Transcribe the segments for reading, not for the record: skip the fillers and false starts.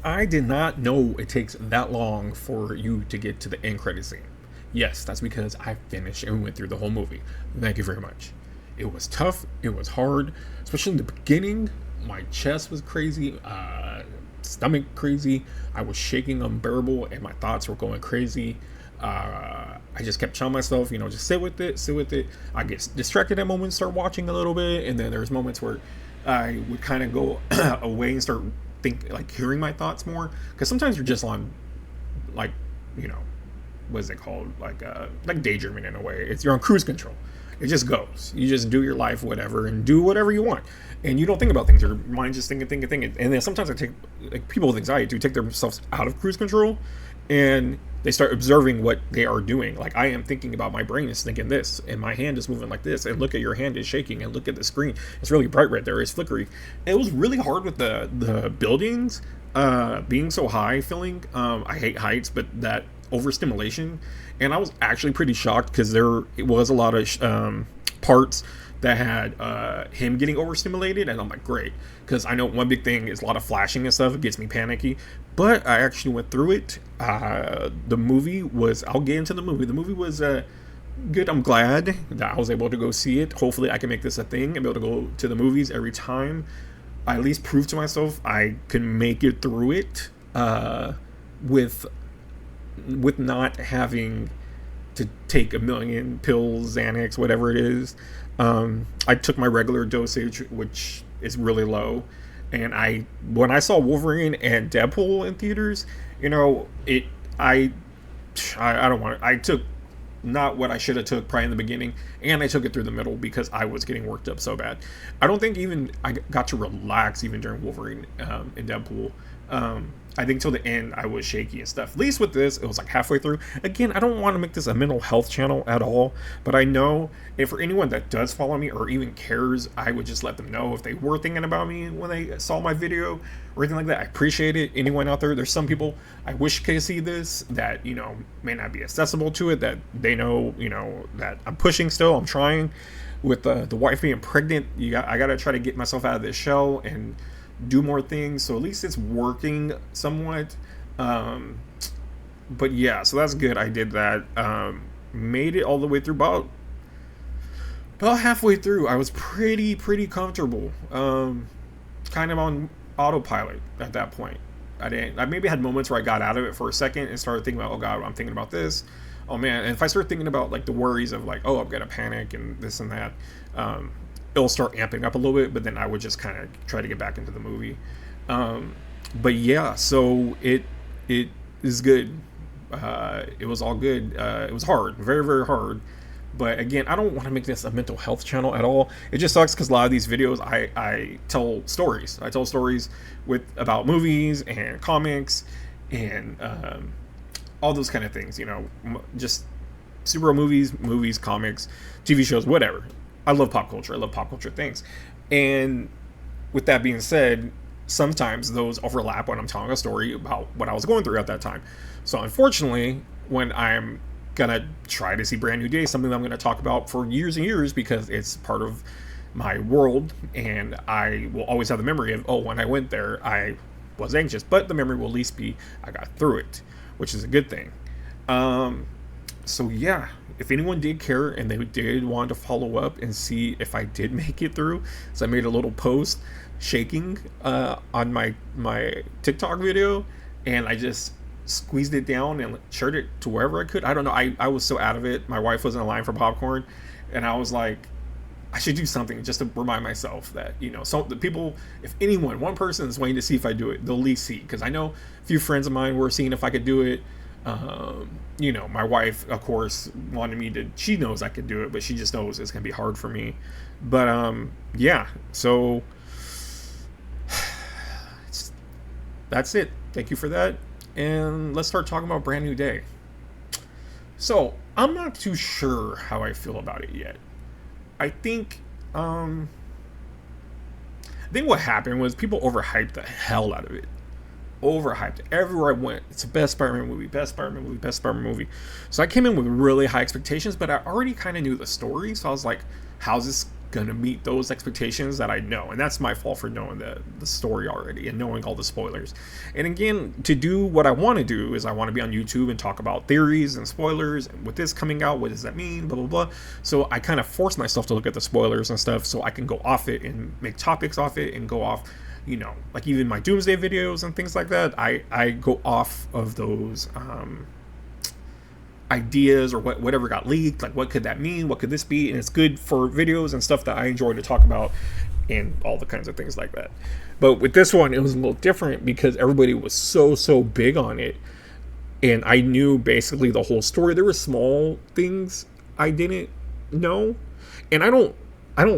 I did not know it takes that long for you to get to the end credit scene. Yes, that's because I finished and went through the whole movie. Thank you very much. It was tough. It was hard, especially in the beginning. My chest was crazy, stomach crazy. I was shaking unbearable, and my thoughts were going crazy. I just kept telling myself, just sit with it, sit with it. I get distracted at moments, start watching a little bit, and then there's moments where I would kind of go away and start hearing my thoughts more, because sometimes you're just on like you know what is it called, like daydreaming in a way. It's You're on cruise control. It just goes. You just do your life, whatever, and do whatever you want, and you don't think about things. Your mind's just thinking. And then sometimes I take, like, people with anxiety to take themselves out of cruise control, and they start observing what they are doing. Like, I am thinking about, my brain is thinking this, and my hand is moving like this, and look at your hand is shaking, and look at the screen. It's really bright right there. It's flickery. It was really hard with the buildings being so high feeling. I hate heights, but that overstimulation, and I was actually pretty shocked because there it was a lot of parts that had him getting overstimulated, and I'm like, great, because I know one big thing is a lot of flashing and stuff. It gets me panicky, but I actually went through it. The movie was, I'll get into the movie. The movie was good. I'm glad that I was able to go see it. Hopefully I can make this a thing and be able to go to the movies every time. I at least prove to myself I can make it through it with not having to take a million pills, Xanax, whatever it is. I took my regular dosage, which is really low. And when I saw Wolverine and Deadpool in theaters, it, I don't want it. I took not what I should have took probably in the beginning, and I took it through the middle because I was getting worked up so bad. I don't think even I got to relax even during Wolverine and Deadpool. I think till the end I was shaky and stuff. At least with this, it was like halfway through. Again, I don't want to make this a mental health channel at all, but I know if for anyone that does follow me or even cares, I would just let them know if they were thinking about me when they saw my video or anything like that. I appreciate it. Anyone out there, there's some people I wish could see this that may not be accessible to it, that they know that I'm pushing still. I'm trying. With the wife being pregnant, I gotta try to get myself out of this shell and do more things, so at least it's working somewhat. But yeah, so that's good. I did that. Made it all the way through. About halfway through, I was pretty comfortable. Kind of on autopilot at that point. I maybe had moments where I got out of it for a second and started thinking about, oh god, I'm thinking about this. Oh man, and if I start thinking about like the worries of like, oh, I'm gonna panic and this and that, it'll start amping up a little bit. But then I would just kind of try to get back into the movie. But yeah, so it is good. It was all good. It was hard, very hard. But again, I don't want to make this a mental health channel at all. It just sucks because a lot of these videos, I tell stories. I tell stories about movies and comics and all those kind of things. Just superhero movies, comics, TV shows, whatever. I love pop culture. I love pop culture things. And with that being said, sometimes those overlap when I'm telling a story about what I was going through at that time. So unfortunately, when I'm gonna try to see Brand New Day, something that I'm gonna talk about for years and years because it's part of my world, and I will always have the memory of, oh, when I went there, I was anxious, but the memory will at least be I got through it, which is a good thing. So yeah, if anyone did care and they did want to follow up and see if I did make it through, so I made a little post shaking on my TikTok video, and I just squeezed it down and shared it to wherever I could. I don't know. I was so out of it. My wife was in line for popcorn, and I was like, I should do something just to remind myself that, so the people, if anyone, one person is waiting to see if I do it, they'll at least see. Because I know a few friends of mine were seeing if I could do it. My wife, of course, wanted me to, she knows I could do it, but she just knows it's going to be hard for me. But, yeah, so that's it. Thank you for that. And let's start talking about Brand New Day. So, I'm not too sure how I feel about it yet. I think what happened was people overhyped the hell out of it. Overhyped. Everywhere I went, it's the best Spider-Man movie, best Spider-Man movie, best Spider-Man movie. So I came in with really high expectations, but I already kind of knew the story. So I was like, how's this gonna meet those expectations that I know, and that's my fault for knowing the story already and knowing all the spoilers. And again, to do what I want to do is I want to be on YouTube and talk about theories and spoilers. And with this coming out, what does that mean? Blah blah blah. So I kind of force myself to look at the spoilers and stuff, so I can go off it and make topics off it and go off. You know, like even my doomsday videos and things like that. I go off of those. Ideas or whatever got leaked, like what could that mean, what could this be, and it's good for videos and stuff that I enjoy to talk about and all the kinds of things like that. But with this one, it was a little different because everybody was so big on it, and I knew basically the whole story. There were small things I didn't know, and I don't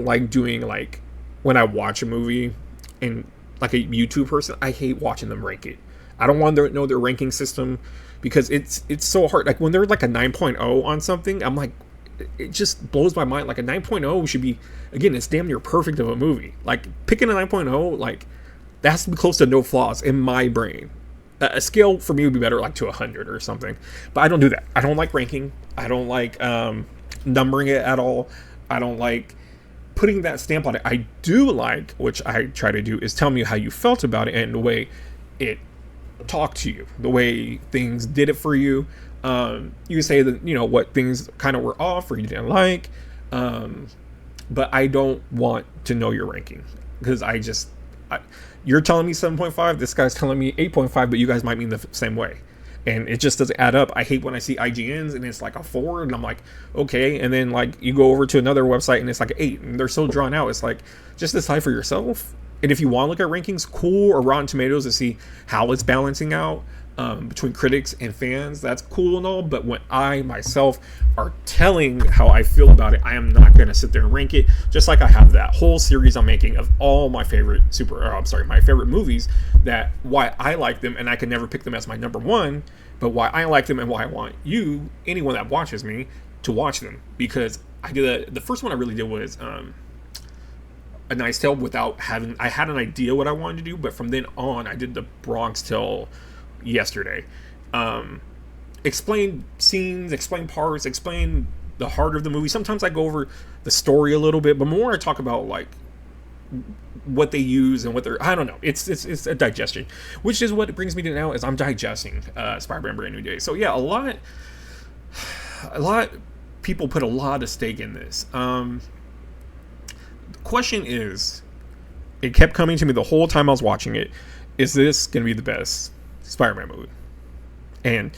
like doing, like, when I watch a movie and like a YouTube person, I hate watching them rank it. I don't want to know their ranking system because it's so hard. Like when they're like a 9.0 on something, I'm like, it just blows my mind. Like a 9.0 should be, again, it's damn near perfect of a movie. Like picking a 9.0, like that has to be close to no flaws in my brain. A scale for me would be better, like to 100 or something. But I don't do that. I don't like ranking. I don't like numbering it at all. I don't like putting that stamp on it. I do like, which I try to do, is tell me how you felt about it and the way it talk to you, the way things did it for you. You can say that, you know, what things kind of were off or you didn't like, but I don't want to know your ranking because you're telling me 7.5, this guy's telling me 8.5, but you guys might mean the same way, and it just doesn't add up. I hate when I see IGNs and it's like a 4 and I'm like, okay, and then like you go over to another website and it's like an 8 and they're so drawn out. It's like, just decide for yourself. And if you want to look at rankings, cool, or Rotten Tomatoes to see how it's balancing out between critics and fans, that's cool and all. But when I myself are telling how I feel about it, I am not going to sit there and rank it. Just like I have that whole series I'm making of all my favorite my favorite movies, that why I like them, and I can never pick them as my number one, but why I like them and why I want you, anyone that watches me, to watch them. Because I did the first one I really did was A Knight's Tale I had an idea what I wanted to do, but from then on I did the Bronx Tale yesterday. Explain scenes, explain parts, explain the heart of the movie. Sometimes I go over the story a little bit, but more I talk about like what they use and what they're, I don't know. It's a digestion, which is what it brings me to now, is I'm digesting Spider-Man Brand New Day. So yeah, a lot people put a lot of stake in this. Question is, it kept coming to me the whole time I was watching it, is this going to be the best Spider-Man movie? And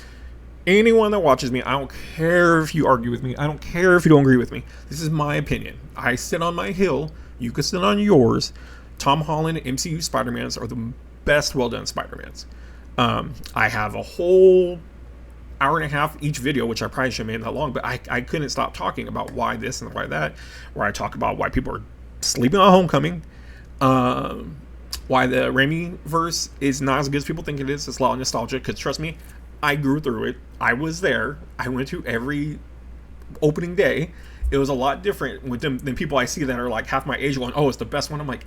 anyone that watches me, I don't care if you argue with me, I don't care if you don't agree with me, this is my opinion. I sit on my hill, you can sit on yours. Tom Holland MCU Spider-Mans are the best well-done Spider-Mans. I have a whole hour and a half each video, which I probably should have made that long, but I couldn't stop talking about why this and why that, where I talk about why people are sleeping on Homecoming, why the Raimi verse is not as good as people think it is. It's a lot of nostalgia, because trust me, I grew through it. I was there. I went to every opening day. It was a lot different with them than people I see that are like half my age going, oh, it's the best one. I'm like,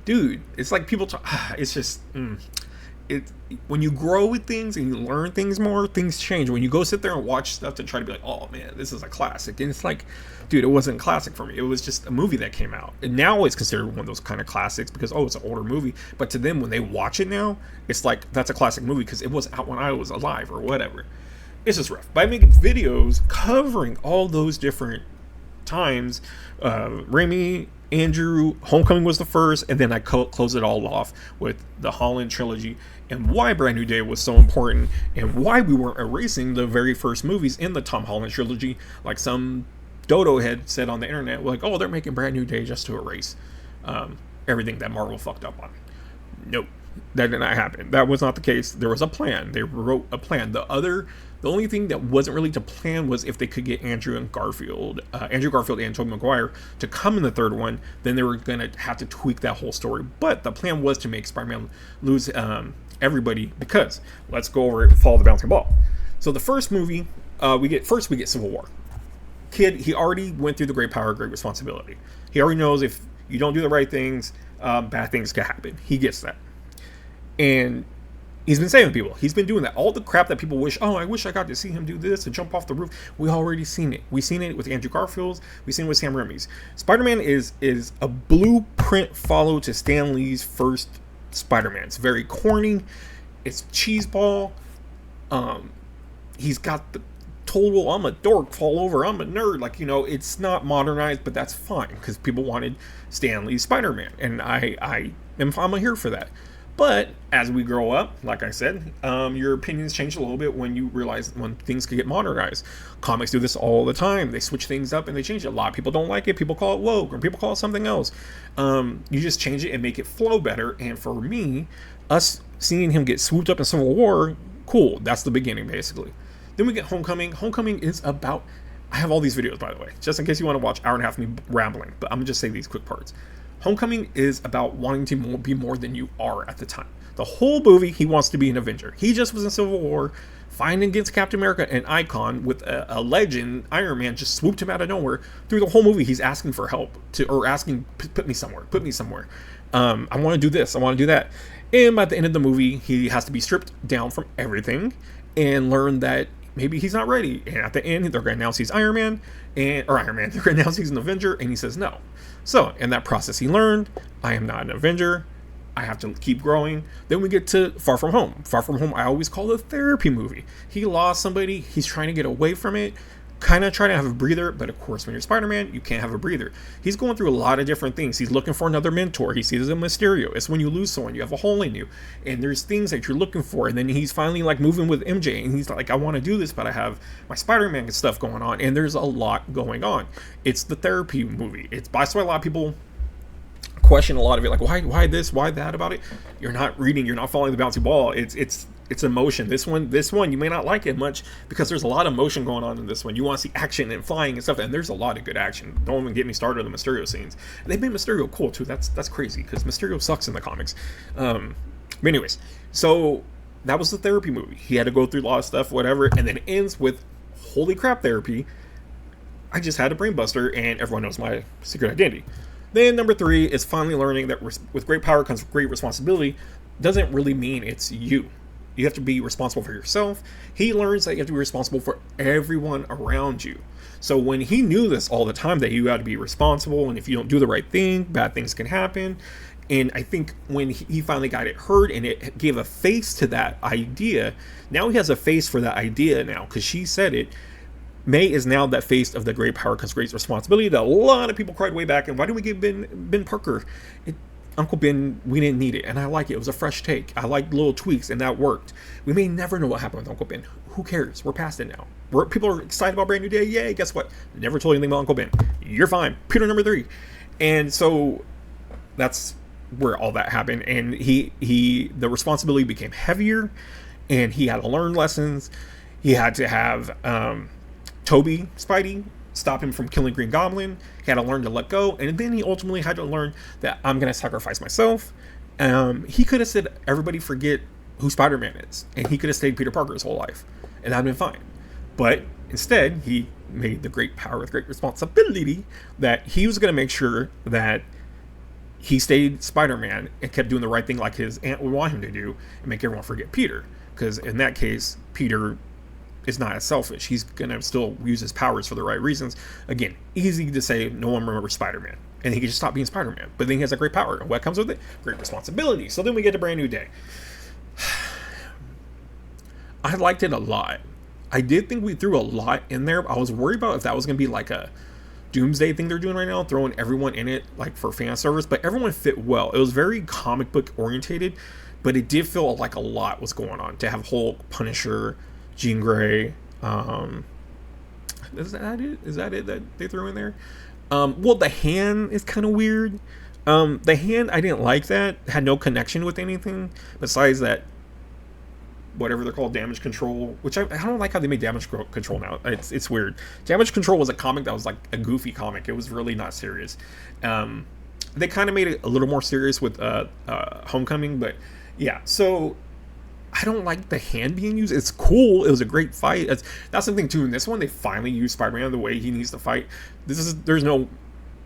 dude, it's like people talk, it's just when you grow with things and you learn things more, things change. When you go sit there and watch stuff to try to be like, oh man, this is a classic, and it's like, dude, it wasn't a classic for me. It was just a movie that came out, and now it's considered one of those kind of classics because, oh, it's an older movie. But to them, when they watch it now, it's like, that's a classic movie because it was out when I was alive or whatever. It's just rough. By making videos covering all those different times, Raimi, Andrew, Homecoming was the first, and then I close it all off with the Holland trilogy, and why Brand New Day was so important, and why we weren't erasing the very first movies in the Tom Holland trilogy, like some dodo had said on the internet, like, oh, they're making Brand New Day just to erase everything that Marvel fucked up on. Nope, that did not happen. That was not the case. There was a plan. They wrote a plan. The only thing that wasn't really to plan was if they could get Andrew Garfield and Tobey Maguire to come in the third one, then they were going to have to tweak that whole story. But the plan was to make Spider-Man lose everybody, because let's go over it, follow the bouncing ball. So the first movie, we get Civil War. Kid, he already went through the great power, great responsibility. He already knows if you don't do the right things, bad things can happen. He gets that. And He's been saving people. He's been doing that. All the crap that people wish, oh, I wish I got to see him do this and jump off the roof. We already seen it. We've seen it with Andrew Garfield's. We've seen it with Sam Raimi's. Spider-Man is a blueprint follow to Stan Lee's first Spider-Man. It's very corny. It's cheeseball. He's got the total, I'm a dork, fall over, I'm a nerd. Like, you know, it's not modernized, but that's fine because people wanted Stan Lee's Spider-Man. And I'm here for that. But as we grow up, like I said, your opinions change a little bit when you realize when things could get modernized. Comics do this all the time. They switch things up and they change it. A lot of people don't like it. People call it woke or people call it something else. You just change it and make it flow better. And for me, us seeing him get swooped up in Civil War, cool. That's the beginning, basically. Then we get Homecoming. Homecoming is about... I have all these videos, by the way, just in case you want to watch hour and a half of me rambling. But I'm going to just say these quick parts. Homecoming is about wanting to be more than you are at the time. The whole movie, he wants to be an Avenger. He just was in Civil War, fighting against Captain America, an icon with a legend. Iron Man just swooped him out of nowhere. Through the whole movie, he's asking for help, asking, put me somewhere. I want to do this, I want to do that. And by the end of the movie, he has to be stripped down from everything and learn that maybe he's not ready. And at the end, they're going to announce he's Iron Man. They're going to announce he's an Avenger, and he says no. So, in that process, he learned, I am not an Avenger. I have to keep growing. Then we get to Far From Home. Far From Home, I always call it a therapy movie. He lost somebody. He's trying to get away from it. Kind of trying to have a breather. But, of course, when you're Spider-Man, you can't have a breather. He's going through a lot of different things. He's looking for another mentor. He sees a Mysterio. It's when you lose someone. You have a hole in you. And there's things that you're looking for. And then he's finally, like, moving with MJ. And he's like, I want to do this, but I have my Spider-Man stuff going on. And there's a lot going on. It's the therapy movie. That's why a lot of people question a lot of it, like why this, why that about it. You're not reading, you're not following the bouncy ball. It's emotion. This one you may not like it much because there's a lot of emotion going on in this one. You want to see action and flying and stuff, and there's a lot of good action. Don't even get me started on the Mysterio scenes. And they made Mysterio cool too. That's crazy because Mysterio sucks in the comics. But anyways, so that was the therapy movie. He had to go through a lot of stuff, whatever, and then it ends with holy crap therapy. I just had a brain buster, and everyone knows my secret identity. Then number 3 is finally learning that with great power comes great responsibility. Doesn't really mean it's you. You have to be responsible for yourself. He learns that you have to be responsible for everyone around you. So when he knew this all the time, that you got to be responsible, and if you don't do the right thing, bad things can happen. And I think when he finally got it heard and it gave a face to that idea, now he has a face for that idea now because she said it. May is now that face of the great power comes great responsibility that a lot of people cried way back. And why did we give Ben Parker? Uncle Ben, we didn't need it. And I like it. It was a fresh take. I like little tweaks, and that worked. We may never know what happened with Uncle Ben. Who cares? We're past it now. People are excited about Brand New Day. Yay, guess what? Never told you anything about Uncle Ben. You're fine. Peter number 3. And so that's where all that happened. And the responsibility became heavier, and he had to learn lessons. He had to have Toby Spidey stop him from killing Green Goblin. He had to learn to let go, and then he ultimately had to learn that I'm going to sacrifice myself. He could have said, everybody forget who Spider-Man is, and he could have stayed Peter Parker his whole life, and that would have been fine. But instead, he made the great power with great responsibility that he was going to make sure that he stayed Spider-Man and kept doing the right thing like his aunt would want him to do, and make everyone forget Peter. Because in that case, Peter is not as selfish. He's going to still use his powers for the right reasons. Again, easy to say no one remembers Spider-Man. And he can just stop being Spider-Man. But then he has a great power. And what comes with it? Great responsibility. So then we get a Brand New Day. I liked it a lot. I did think we threw a lot in there. I was worried about if that was going to be like a Doomsday thing they're doing right now, throwing everyone in it like for fan service. But everyone fit well. It was very comic book orientated. But it did feel like a lot was going on. To have Hulk, Punisher, Jean Grey, is that it that they threw in there? Well, the hand is kind of weird. The hand, I didn't like that. Had no connection with anything besides that, whatever they're called, damage control, which I don't like how they make damage control now. It's weird. Damage control was a comic that was like a goofy comic. It was really not serious. They kind of made it a little more serious with Homecoming, but yeah, so I don't like the hand being used. It's cool. It was a great fight. That's the thing too. In this one, they finally used Spider-Man the way he needs to fight. There's no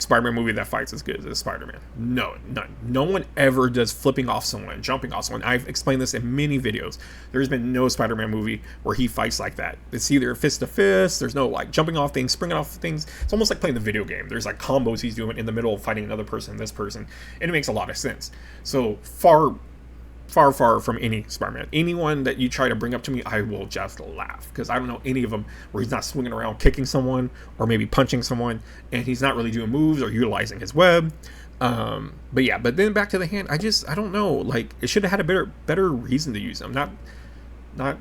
Spider-Man movie that fights as good as Spider-Man. No, none. No one ever does flipping off someone, jumping off someone. I've explained this in many videos. There's been no Spider-Man movie where he fights like that. It's either fist to fist. There's no like jumping off things, springing off things. It's almost like playing the video game. There's like combos he's doing in the middle of fighting another person, this person, and it makes a lot of sense. So far from any Spider-Man. Anyone that you try to bring up to me, I will just laugh, because I don't know any of them where he's not swinging around kicking someone or maybe punching someone, and he's not really doing moves or utilizing his web. But then back to the hand, I don't know. Like, it should have had a better reason to use them. Not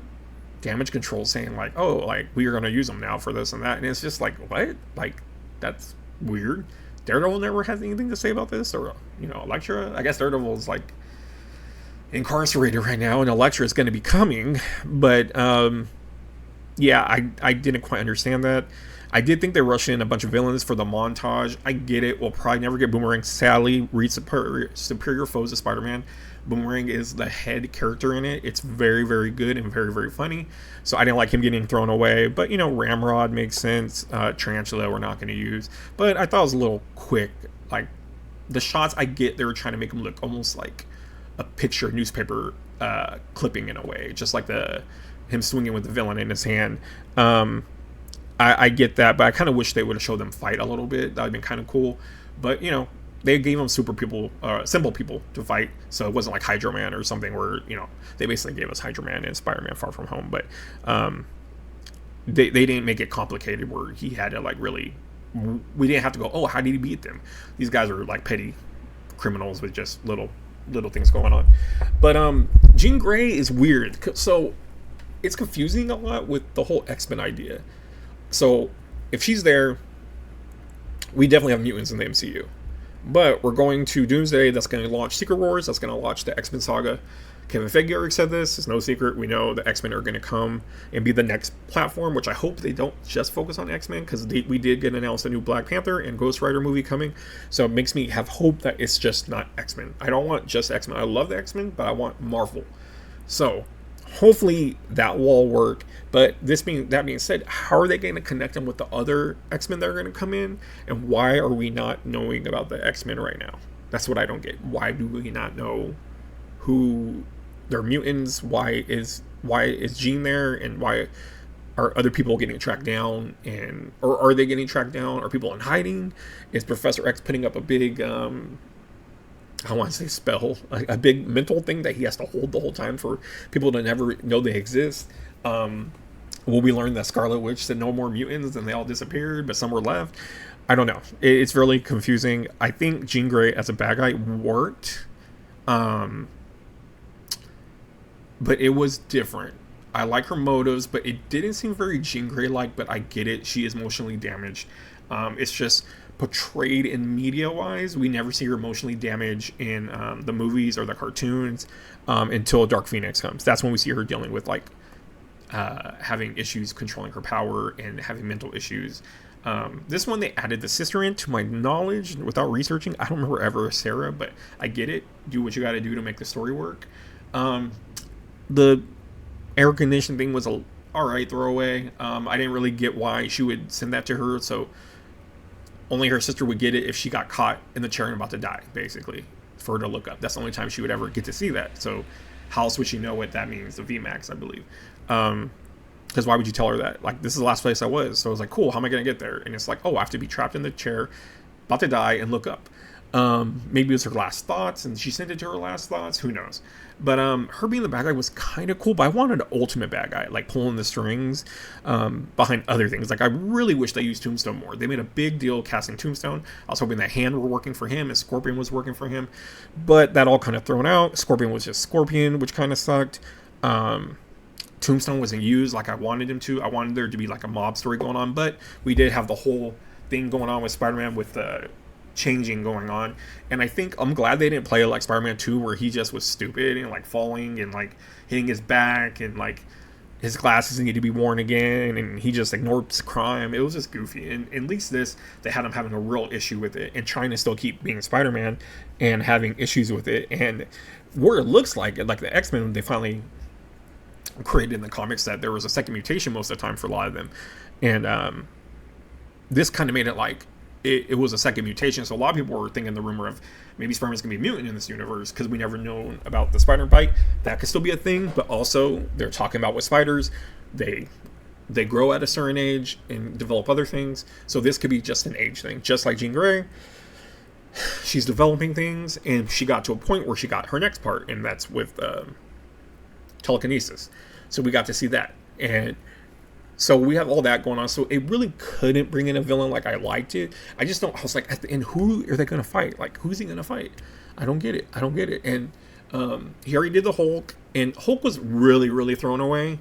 damage control saying like, oh, like we are going to use them now for this and that, and it's just like, what? Like, that's weird. Daredevil never has anything to say about this, or Elektra. I guess Daredevil is like incarcerated right now, and Elektra is going to be coming, but I didn't quite understand that. I did think they rushed in a bunch of villains for the montage. I get it. We'll probably never get Boomerang. Sadly, read Superior Foes of Spider-Man. Boomerang is the head character in it. It's very, very good and very, very funny. So I didn't like him getting thrown away. But, Ramrod makes sense. Tarantula we're not going to use. But I thought it was a little quick. Like, the shots, I get they were trying to make them look almost like a picture newspaper clipping in a way, just like him swinging with the villain in his hand. I get that, but I kind of wish they would have showed them fight a little bit. That would have been kind of cool. But they gave them simple people to fight, so it wasn't like Hydro Man or something where they basically gave us Hydro Man and Spider-Man Far From Home. But they didn't make it complicated where he had to like really. We didn't have to go, oh, how did he beat them? These guys are like petty criminals with just little things going on. But Jean Grey is weird, so it's confusing a lot with the whole X-Men idea. So if she's there, we definitely have mutants in the MCU, but we're going to Doomsday. That's going to launch Secret Wars. That's going to launch the X-Men saga. Kevin Feige already said this. It's no secret. We know the X-Men are going to come and be the next platform, which I hope they don't just focus on X-Men, because we did get announced a new Black Panther and Ghost Rider movie coming. So it makes me have hope that it's just not X-Men. I don't want just X-Men. I love the X-Men, but I want Marvel. So hopefully that will all work. But that being said, how are they going to connect them with the other X-Men that are going to come in? And why are we not knowing about the X-Men right now? That's what I don't get. Why do we not know who they're mutants? Why is Jean there, and why are other people getting tracked down, or are they getting tracked down? Are people in hiding? Is Professor X putting up a big I want to say spell, a big mental thing that he has to hold the whole time for people to never know they exist? Will we learn that Scarlet Witch said no more mutants and they all disappeared, but some were left? I don't know. It's really confusing. I think Jean Grey as a bad guy worked. But it was different. I like her motives, but it didn't seem very Jean Grey-like, but I get it. She is emotionally damaged. It's just portrayed in media-wise. We never see her emotionally damaged in the movies or the cartoons until Dark Phoenix comes. That's when we see her dealing with like having issues controlling her power and having mental issues. This one, they added the sister in, to my knowledge, without researching. I don't remember ever Sarah, but I get it. Do what you got to do to make the story work. The air conditioning thing was a alright throwaway. I didn't really get why she would send that to her, so only her sister would get it if she got caught in the chair and about to die, basically, for her to look up. That's the only time she would ever get to see that. So how else would she know what that means? The VMAX, I believe. Because why would you tell her that? Like, this is the last place I was. So I was like, cool, how am I going to get there? And it's like, oh, I have to be trapped in the chair, about to die, and look up. Maybe it was her last thoughts, and she sent it to her last thoughts. Who knows? But her being the bad guy was kind of cool. But I wanted an ultimate bad guy, like pulling the strings behind other things. Like, I really wish they used Tombstone more. They made a big deal casting Tombstone. I was hoping that Hand were working for him and Scorpion was working for him, but that all kind of thrown out. Scorpion was just Scorpion, which kind of sucked. Tombstone wasn't used like I wanted him to. I wanted there to be like a mob story going on, but we did have the whole thing going on with Spider-Man with the changing going on, and I think I'm glad they didn't play it like Spider-Man 2 where he just was stupid and like falling and like hitting his back and like his glasses need to be worn again and he just ignores crime. It was just goofy, and at least this, they had him having a real issue with it and trying to still keep being Spider-Man and having issues with it. And where it looks like the X-Men, they finally created in the comics that there was a second mutation most of the time for a lot of them, and this kind of made it like it was a second mutation. So a lot of people were thinking the rumor of maybe Spider-Man's gonna be a mutant in this universe because we never know about the spider bite. That could still be a thing, but also they're talking about with spiders, they grow at a certain age and develop other things. So this could be just an age thing, just like Jean Grey. She's developing things, and she got to a point where she got her next part, and that's with telekinesis. So we got to see that, and so we have all that going on. So it really couldn't bring in a villain like I liked it. I just don't. I was like, at the end, who are they going to fight? Like, who's he going to fight? I don't get it. And he already did the Hulk, and Hulk was really, really thrown away.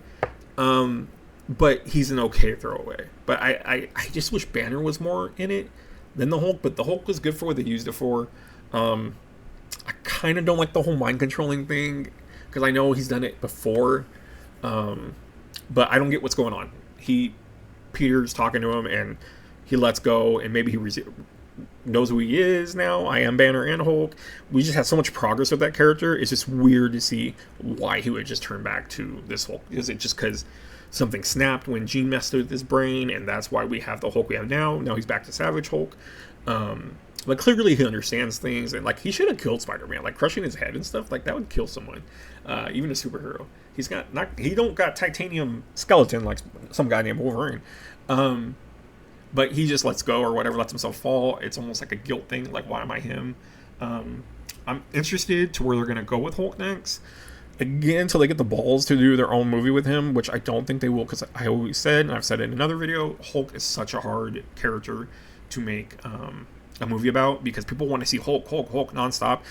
But he's an okay throwaway. But I just wish Banner was more in it than the Hulk. But the Hulk was good for what they used it for. I kind of don't like the whole mind controlling thing because I know he's done it before. But I don't get what's going on. Peter's talking to him and he lets go, and maybe he knows who he is now. I am Banner and Hulk. We just had so much progress with that character. It's just weird to see why he would just turn back to this Hulk. Is it just because something snapped when Jean messed with his brain, and that's why we have the Hulk we have now? Now he's back to Savage Hulk. But clearly he understands things, and like he should have killed Spider-Man, like crushing his head and stuff. Like that would kill someone, even a superhero. He don't got titanium skeleton like some guy named Wolverine. But he just lets go or whatever, lets himself fall. It's almost like a guilt thing. Like, why am I him? I'm interested to where they're gonna go with Hulk next. Again, until they get the balls to do their own movie with him, which I don't think they will, because I always said, and I've said it in another video, Hulk is such a hard character to make a movie about, because people want to see Hulk nonstop.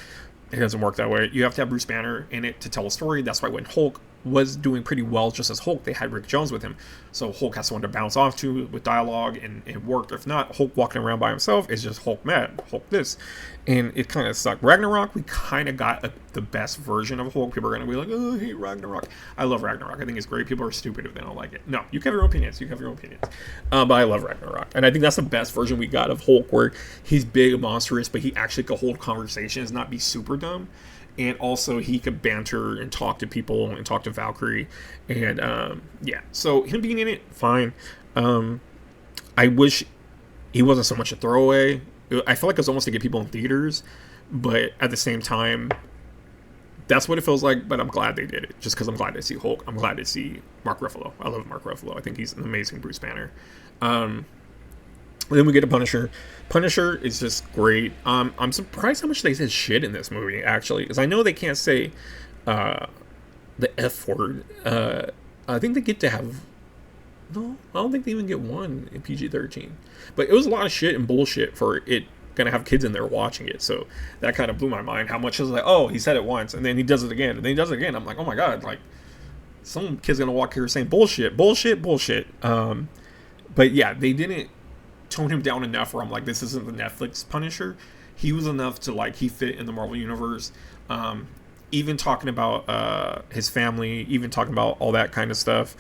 It doesn't work that way. You have to have Bruce Banner in it to tell a story. That's why when Hulk was doing pretty well just as Hulk, they had Rick Jones with him. So Hulk has someone to bounce off to with dialogue, and it worked. If not, Hulk walking around by himself is just Hulk mad, Hulk this. And it kind of sucked. Ragnarok, we kind of got the best version of Hulk. People are going to be like, oh, I hate Ragnarok. I love Ragnarok. I think it's great. People are stupid if they don't like it. No, you can have your own opinions. But I love Ragnarok. And I think that's the best version we got of Hulk, where he's big and monstrous, but he actually could hold conversations, not be super dumb. And also he could banter and talk to people and talk to Valkyrie. And yeah, so him being in it, fine. I wish he wasn't so much a throwaway. I feel like it was almost to get people in theaters, but at the same time, that's what it feels like. But I'm glad they did it, just because I'm glad to see Hulk. I'm glad to see Mark Ruffalo. I love Mark Ruffalo. I think he's an amazing Bruce Banner. Then we get a Punisher. Punisher is just great. I'm surprised how much they said shit in this movie, actually, because I know they can't say the F word. I think they get to have... No, I don't think they even get one in PG-13. But it was a lot of shit and bullshit for it gonna have kids in there watching it. So that kind of blew my mind. How much is like, oh, he said it once, and then he does it again, and then he does it again. I'm like, oh my god, like some kid's gonna walk here saying bullshit. But yeah, they didn't tone him down enough where I'm like, this isn't the Netflix Punisher. He was enough to like, he fit in the Marvel universe. Even talking about his family, even talking about all that kind of stuff.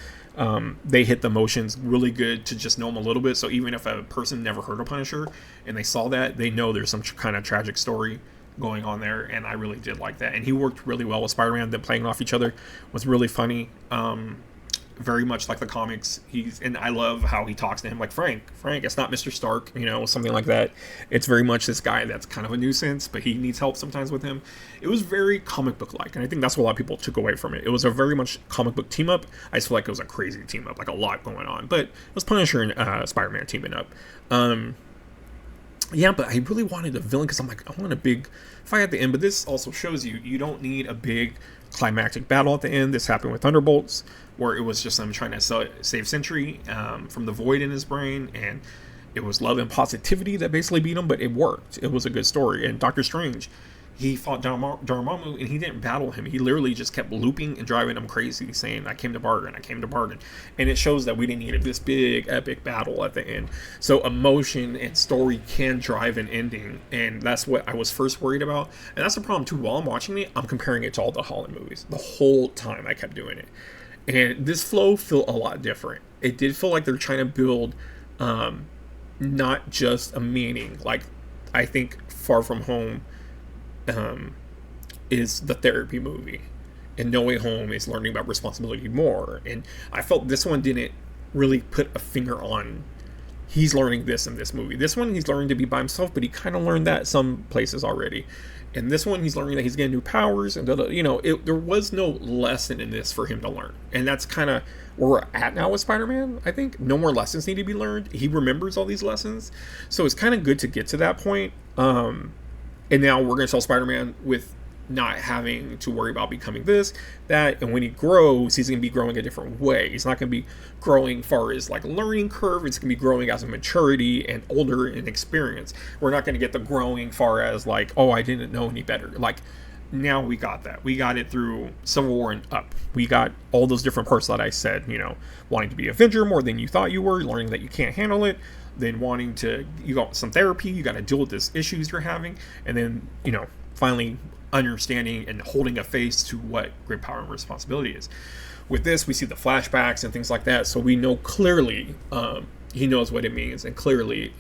They hit the motions really good to just know him a little bit. So even if a person never heard of Punisher and they saw that, they know there's some kind of tragic story going on there. And I really did like that. And he worked really well with Spider-Man. Them playing off each other was really funny. Very much like the comics. And I love how he talks to him like Frank, it's not Mr. Stark, something like that. It's very much this guy that's kind of a nuisance, but he needs help sometimes with him. It was very comic book like, and I think that's what a lot of people took away from it. It was a very much comic book team up. I just feel like it was a crazy team up, like a lot going on, but it was Punisher and Spider-Man teaming up. Yeah, but I really wanted a villain because I'm like, I want a big fight at the end. But this also shows you don't need a big climactic battle at the end. This happened with Thunderbolts, where it was just them trying to save Sentry from the void in his brain, and it was love and positivity that basically beat him. But it worked. It was a good story. And Doctor Strange, he fought Dormammu, and he didn't battle him. He literally just kept looping and driving him crazy, saying, I came to bargain. And it shows that we didn't need this big, epic battle at the end. So emotion and story can drive an ending, and that's what I was first worried about. And that's the problem, too. While I'm watching it, I'm comparing it to all the Holland movies. The whole time I kept doing it. And this flow felt a lot different. It did feel like they're trying to build not just a meaning. Like, I think Far From Home is the therapy movie, and No Way Home is learning about responsibility more. And I felt this one didn't really put a finger on he's learning this in this movie. This one, he's learning to be by himself, but he kind of learned that some places already. In this one, he's learning that he's getting new powers, and there was no lesson in this for him to learn, and that's kind of where we're at now with Spider-Man. I think no more lessons need to be learned. He remembers all these lessons, so it's kind of good to get to that point. And now we're gonna tell Spider-Man with not having to worry about becoming this, that, and when he grows, he's going to be growing a different way. He's not going to be growing far as like learning curve. It's going to be growing as a maturity and older and experience. We're not going to get the growing far as like, oh, I didn't know any better. Like, now we got that. We got it through Civil War and up. We got all those different parts that I said, wanting to be Avenger more than you thought you were, learning that you can't handle it, then wanting to, you got some therapy, you got to deal with this issues you're having, and then, finally understanding and holding a face to what great power and responsibility is. With this, we see the flashbacks and things like that, so we know clearly he knows what it means, and clearly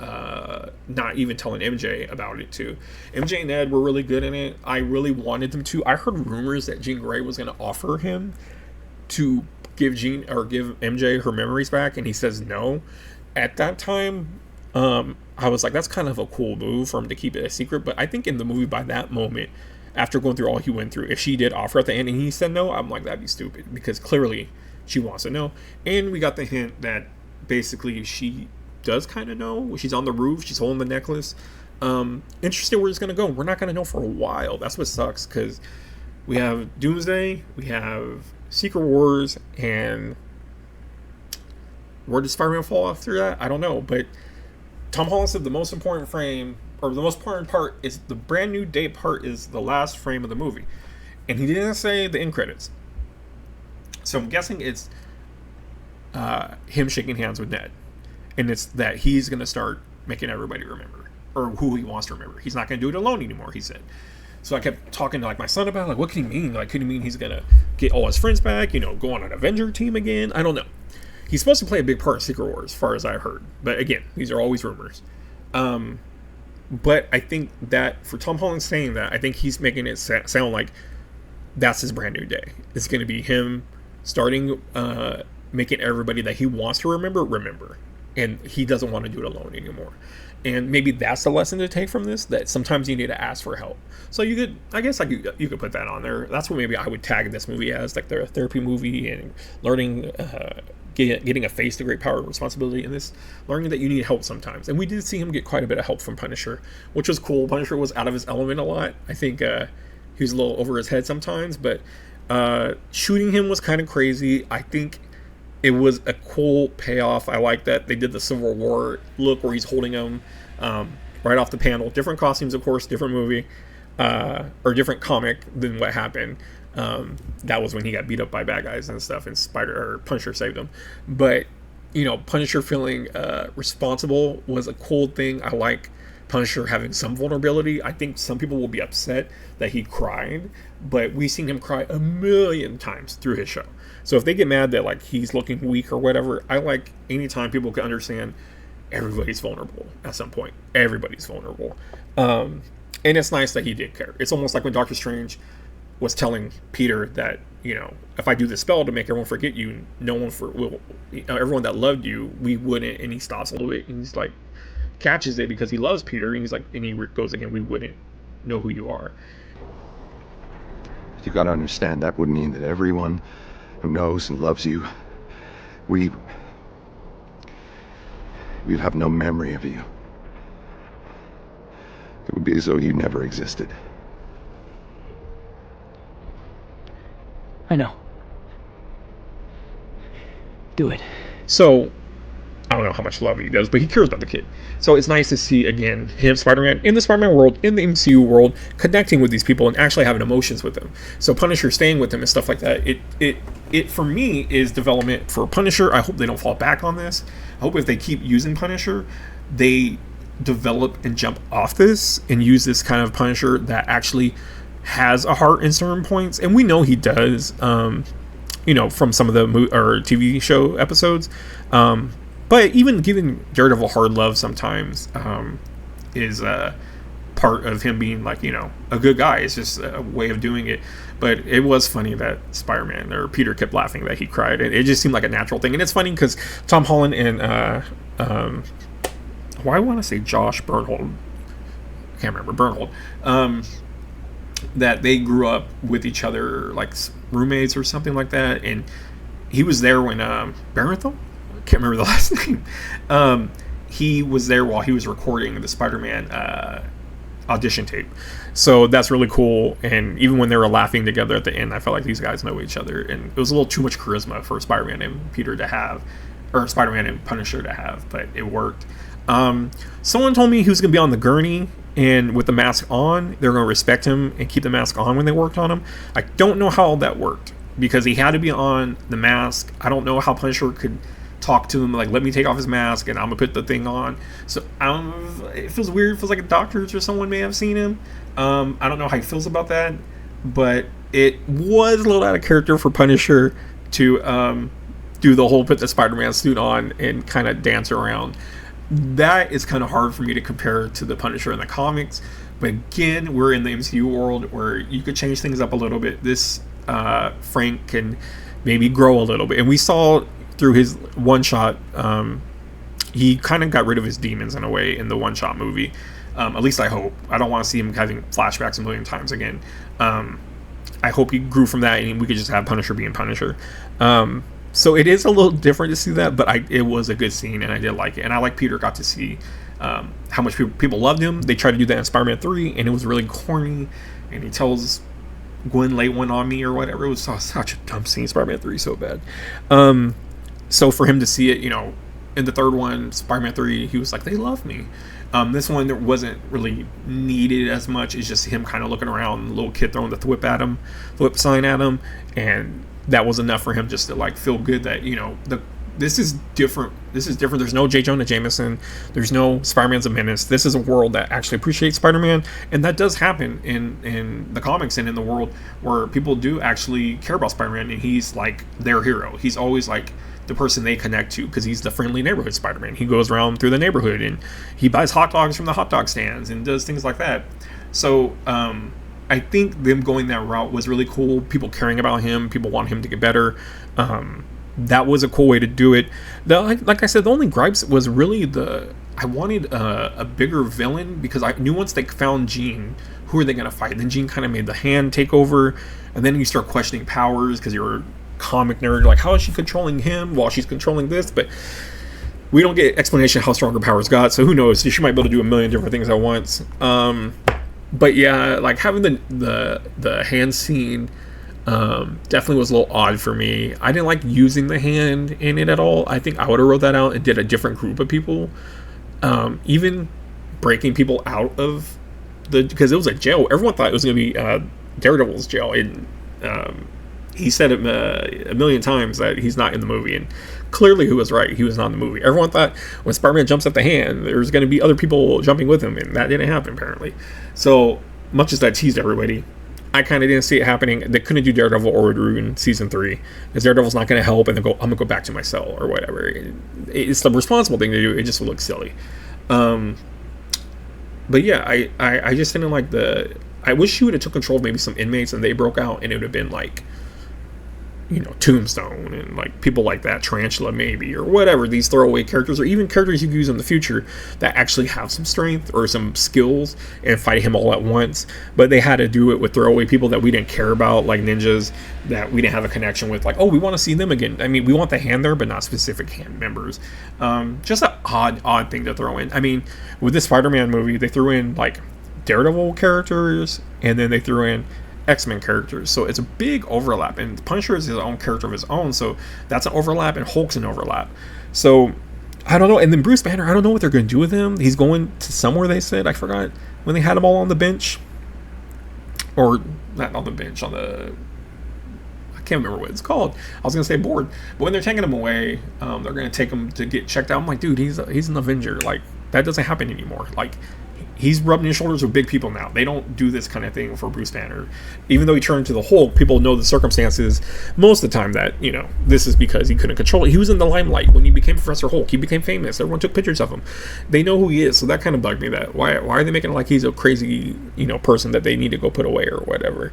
not even telling MJ about it too. MJ and Ed were really good in it. I really wanted them to. I heard rumors that Jean Grey was going to offer him to give MJ her memories back, and he says no. At that time, I was like, that's kind of a cool move for him to keep it a secret, but I think in the movie by that moment, after going through all he went through, if she did offer at the end and he said no, I'm like, that'd be stupid, because clearly she wants to know. And we got the hint that basically she does kind of know. She's on the roof, she's holding the necklace. Interested where it's going to go. We're not going to know for a while. That's what sucks, because we have Doomsday, we have Secret Wars, and where does Spider-Man fall off through that? I don't know, but Tom Holland said the most important frame, or the most important part, is the brand new day part is the last frame of the movie. And he didn't say the end credits. So I'm guessing it's him shaking hands with Ned. And it's that he's going to start making everybody remember, or who he wants to remember. He's not going to do it alone anymore, he said. So I kept talking to my son about what can he mean? Could he mean he's going to get all his friends back, go on an Avenger team again? I don't know. He's supposed to play a big part in Secret Wars, as far as I've heard. But again, these are always rumors. But I think that for Tom Holland saying that, I think he's making it sound like that's his brand new day. It's going to be him starting making everybody that he wants to remember. And he doesn't want to do it alone anymore. And maybe that's the lesson to take from this, that sometimes you need to ask for help. So you could put that on there. That's what maybe I would tag this movie as, like the therapy movie, and learning, getting a face to great power and responsibility in this, learning that you need help sometimes. And we did see him get quite a bit of help from Punisher, which was cool. Punisher was out of his element a lot. I think he was a little over his head sometimes, but shooting him was kind of crazy. I think it was a cool payoff. I like that they did the Civil War look where he's holding him right off the panel. Different costumes, of course, different movie, or different comic than what happened. That was when he got beat up by bad guys and stuff, and Punisher saved him. But Punisher feeling responsible was a cool thing. I like Punisher having some vulnerability. I think some people will be upset that he cried, but we've seen him cry a million times through his show. So if they get mad that he's looking weak or whatever, I like anytime people can understand everybody's vulnerable at some point. Everybody's vulnerable. And it's nice that he did care. It's almost like when Doctor Strange was telling Peter that, if I do this spell to make everyone forget you, everyone that loved you, we wouldn't. And he stops a little bit and he's like, catches it because he loves Peter, and he's like, and he goes again, we wouldn't know who you are. You gotta understand, that would mean that everyone who knows and loves you, we'd have no memory of you. It would be as though you never existed. I know. Do it. So, I don't know how much love he does, but he cares about the kid. So it's nice to see, again, him, Spider-Man, in the Spider-Man world, in the MCU world, connecting with these people and actually having emotions with them. So Punisher staying with them and stuff like that, it for me, is development for Punisher. I hope they don't fall back on this. I hope if they keep using Punisher, they develop and jump off this and use this kind of Punisher that actually has a heart in certain points. And we know he does, from some of the TV show episodes. But even giving Daredevil hard love sometimes is part of him being a good guy. It's just a way of doing it. But it was funny that Spider-Man or Peter kept laughing that he cried. It just seemed like a natural thing. And it's funny because Tom Holland and why I want to say Josh Bernhold, I can't remember, Bernhold, that they grew up with each other like roommates or something like that, and he was there when Barenthal, can't remember the last name, he was there while he was recording the Spider-Man audition tape. So that's really cool. And even when they were laughing together at the end, I felt like these guys know each other, and it was a little too much charisma for Spider-Man and Peter to have, or Spider-Man and Punisher to have, but it worked. Someone told me he was going to be on the gurney, and with the mask on, they're going to respect him and keep the mask on when they worked on him. I don't know how that worked, because he had to be on the mask. I don't know how Punisher could talk to him, like, let me take off his mask and I'm gonna put the thing on. So I don't know, it feels weird. It feels like a doctor or someone may have seen him. I don't know how he feels about that, but it was a little out of character for Punisher to do the whole put the Spider-Man suit on and kind of dance around. That is kind of hard for me to compare to the Punisher in the comics, but again, we're in the MCU world where you could change things up a little bit. This Frank can maybe grow a little bit, and we saw through his one shot, he kind of got rid of his demons in a way in the one shot movie. At least I hope. I don't want to see him having flashbacks a million times again. I hope he grew from that, and we could just have Punisher being Punisher. So it is a little different to see that, but it was a good scene, and I did like it. And I like Peter got to see how much people loved him. They tried to do that in Spider-Man 3, and it was really corny. And he tells Gwen, lay one on me or whatever. It was such a dumb scene. Spider-Man 3 so bad. So for him to see it, in the third one, Spider-Man 3, he was like, they love me. This one, there wasn't really needed as much. It's just him kind of looking around, the little kid throwing the thwip sign at him, and that was enough for him just to like feel good that this is different. There's no J. Jonah Jameson. There's no Spider-Man's a menace. This is a world that actually appreciates Spider-Man, and that does happen in the comics and in the world where people do actually care about Spider-Man, and he's like their hero. He's always like the person they connect to because he's the friendly neighborhood Spider-Man. He goes around through the neighborhood and he buys hot dogs from the hot dog stands and does things like that. So I think them going that route was really cool. People caring about him, people want him to get better. That was a cool way to do it. Like I said, the only gripes was really I wanted a bigger villain, because I knew once they found Jean, who are they going to fight? And then Jean kind of made the hand take over, and then you start questioning powers because you're a comic nerd. Like, how is she controlling him while she's controlling this? But we don't get explanation how strong her powers got, so who knows? She might be able to do a million different things at once. But yeah, like having the hand scene definitely was a little odd for me. I didn't like using the hand in it at all. I think I would have wrote that out and did a different group of people. Even breaking people out of because it was a jail. Everyone thought it was going to be Daredevil's jail. And he said it a million times that he's not in the movie, and clearly he was right. He was not in the movie. Everyone thought when Spider-Man jumps at the hand, there's going to be other people jumping with him, and that didn't happen apparently. So much as that teased everybody, I kind of didn't see it happening. They couldn't do Daredevil or Drew in season 3 because Daredevil's not going to help, and then I'm going to go back to my cell or whatever. It's the responsible thing to do. It just would look silly. But yeah, I just didn't like I wish she would have took control of maybe some inmates and they broke out, and it would have been like, Tombstone and like people like that, Tarantula maybe, or whatever, these throwaway characters, or even characters you can use in the future that actually have some strength or some skills and fight him all at once. But they had to do it with throwaway people that we didn't care about, like ninjas that we didn't have a connection with, like, oh, we want to see them again. I mean, we want the hand there, but not specific hand members. Just an odd thing to throw in. I mean, with this Spider-Man movie, they threw in like Daredevil characters, and then they threw in X-Men characters, so it's a big overlap, and Punisher is his own character of his own, so that's an overlap, and Hulk's an overlap. So I don't know. And then Bruce Banner, I don't know what they're going to do with him. He's going to somewhere, they said. I forgot when they had him all on the bench, or not on the bench, I can't remember what it's called. I was going to say board, but when they're taking him away, they're going to take him to get checked out. I'm like, dude, he's an Avenger. Like, that doesn't happen anymore. Like, he's rubbing his shoulders with big people now. They don't do this kind of thing for Bruce Banner. Even though he turned into the Hulk, people know the circumstances most of the time that, this is because he couldn't control it. He was in the limelight when he became Professor Hulk. He became famous. Everyone took pictures of him. They know who he is. So that kind of bugged me, that why are they making it like he's a crazy, person that they need to go put away or whatever.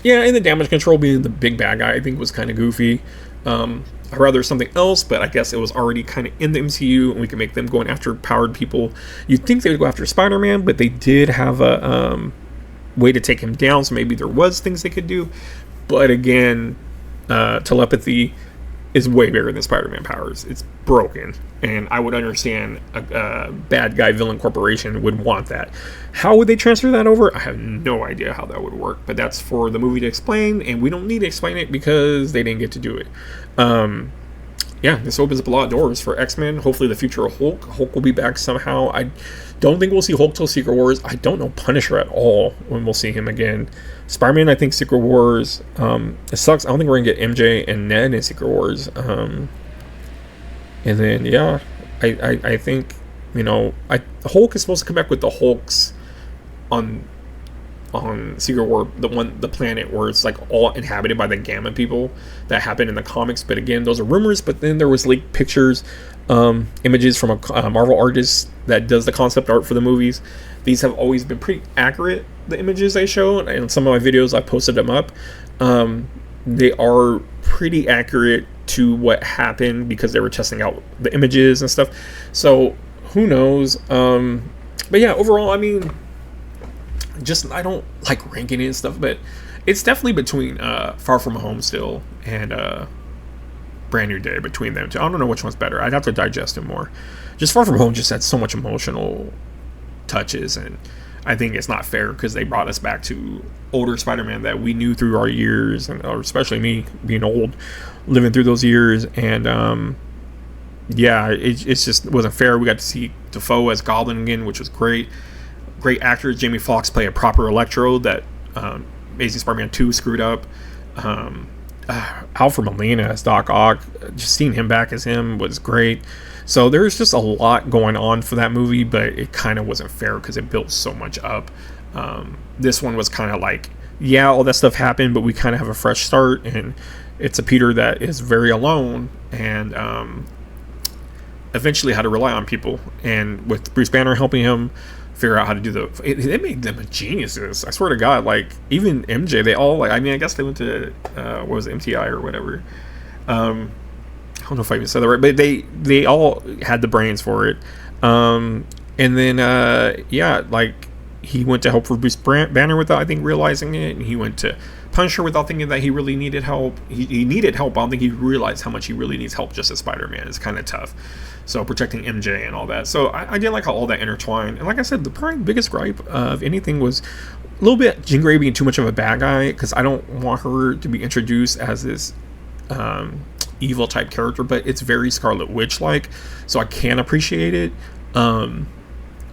Yeah, and the damage control being the big bad guy, I think was kind of goofy. I'd rather something else, but I guess it was already kind of in the MCU, and we can make them going after powered people. You'd think they would go after Spider-Man, but they did have a way to take him down, so maybe there was things they could do. But again, telepathy is way bigger than Spider-Man powers. It's broken, and I would understand a bad guy villain corporation would want that. How would they transfer that over? I have no idea how that would work, but that's for the movie to explain, and we don't need to explain it because they didn't get to do it. Yeah, this opens up a lot of doors for X-Men. Hopefully the future of Hulk. Hulk will be back somehow. I don't think we'll see Hulk till Secret Wars. I don't know Punisher at all when we'll see him again. Spider-Man, I think Secret Wars. It sucks. I don't think we're going to get MJ and Ned in Secret Wars. And then, yeah, I think, Hulk is supposed to come back with the Hulks on Secret War, the planet where it's like all inhabited by the Gamma people that happened in the comics. But again, those are rumors. But then there was leaked pictures, images from a Marvel artist that does the concept art for the movies. These have always been pretty accurate, the images they show, and some of my videos I posted them up. They are pretty accurate to what happened because they were testing out the images and stuff. So who knows? But yeah, overall, I mean, I don't like ranking it and stuff, but it's definitely between Far From Home still and Brand New Day, between them two. I don't know which one's better. I'd have to digest it more. Just Far From Home just had so much emotional touches, and I think it's not fair because they brought us back to older Spider-Man that we knew through our years, and or especially me being old, living through those years. And yeah, it just wasn't fair. We got to see Defoe as Goblin again, which was great. Great actors. Jamie Foxx played a proper Electro that Amazing Spider-Man 2 screwed up. Alfred Molina as Doc Ock, just seeing him back as him was great. So there's just a lot going on for that movie, but it kind of wasn't fair because it built so much up. This one was kind of like, yeah, all that stuff happened, but we kind of have a fresh start, and it's a Peter that is very alone and eventually had to rely on people, and with Bruce Banner helping him figure out how to do it made them geniuses. I swear to God, like even MJ, they all I guess they went to what was it, MTI or whatever. I don't know if I even said that right, but they all had the brains for it. And then yeah, like he went to help for Bruce Banner without, I think, realizing it, and he went to Punisher without thinking that he really needed help. He needed help. I don't think he realized how much he really needs help just as Spider-Man. It's kind of tough. So protecting MJ and all that. So I did like how all that intertwined. And like I said, the probably biggest gripe of anything was a little bit Jean Grey being too much of a bad guy, because I don't want her to be introduced as this evil type character, but it's very Scarlet Witch like, so I can appreciate it.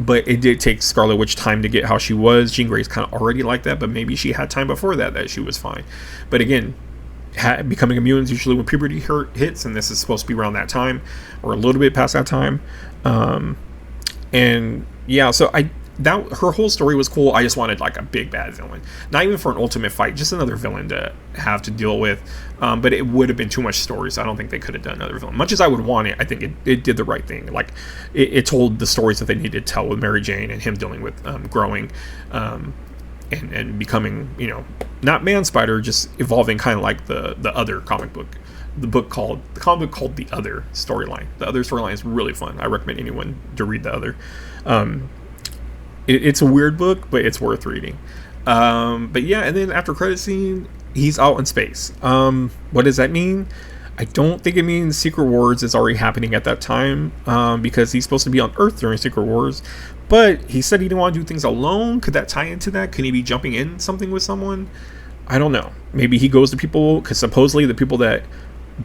But it did take Scarlet Witch time to get how she was. Jean Grey's kind of already like that, but maybe she had time before that she was fine. But again, becoming immune is usually when puberty hits, and this is supposed to be around that time or a little bit past that time. And yeah, so her whole story was cool. I just wanted like a big bad villain, not even for an ultimate fight, just another villain to have to deal with. But it would have been too much story, so I don't think they could have done another villain. Much as I would want it, I think it did the right thing. Like it told the stories that they needed to tell with Mary Jane and him dealing with growing and becoming, not Man Spider, just evolving, kind of like the other comic book. The comic book called The Other storyline. The Other storyline is really fun. I recommend anyone to read The Other. It's a weird book, but it's worth reading. But yeah, and then after credit scene, he's out in space. What does that mean? I don't think it means Secret Wars is already happening at that time, because he's supposed to be on Earth during Secret Wars. But he said he didn't want to do things alone. Could that tie into that? Could he be jumping in something with someone? I don't know. Maybe he goes to people, because supposedly the people that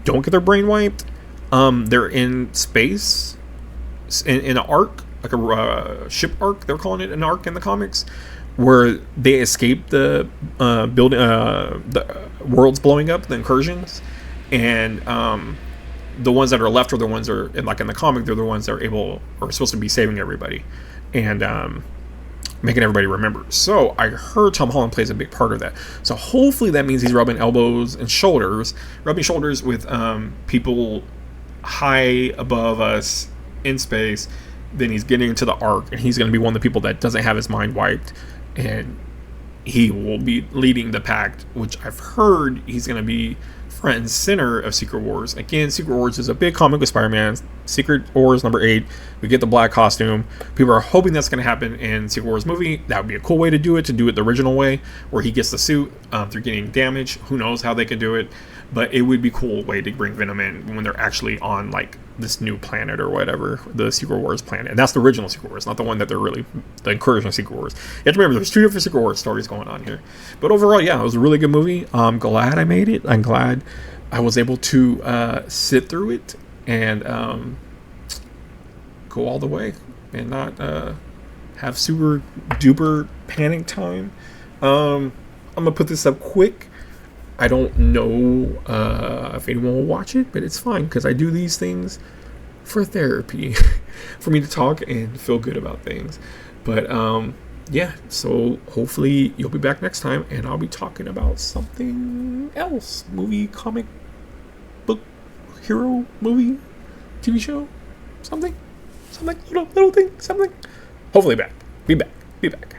don't get their brain wiped, they're in space in an arc, like a ship arc. They're calling it an arc in the comics, where they escape the building, the world's blowing up, the incursions, and the ones that are left are the ones that are in the comic. They're the ones that are supposed to be saving everybody and making everybody remember. So I heard Tom Holland plays a big part of that. So hopefully that means he's rubbing shoulders with people high above us in space. Then he's getting into the arc, and he's going to be one of the people that doesn't have his mind wiped, and he will be leading the pact, which I've heard he's going to be front and center of Secret Wars. Again, Secret Wars is a big comic with Spider-Man. Secret Wars #8, we get the black costume. People are hoping that's going to happen in Secret Wars movie. That would be a cool way to do it the original way, where he gets the suit through getting damage. Who knows how they could do it, but it would be a cool way to bring Venom in when they're actually on like this new planet or whatever, the Secret Wars planet. And that's the original Secret Wars, not the one that they're really, the incursion Secret Wars. You have to remember, there's 2 different Secret Wars stories going on here. But overall, yeah, it was a really good movie. I'm glad I made it. I'm glad I was able to sit through it and go all the way and not have super duper panic time. I'm gonna put this up quick. I don't know if anyone will watch it, but it's fine because I do these things for therapy, for me to talk and feel good about things. But yeah, so hopefully you'll be back next time and I'll be talking about something else. Movie, comic, book, hero, movie, TV show, something, little thing, something. Hopefully back. Be back.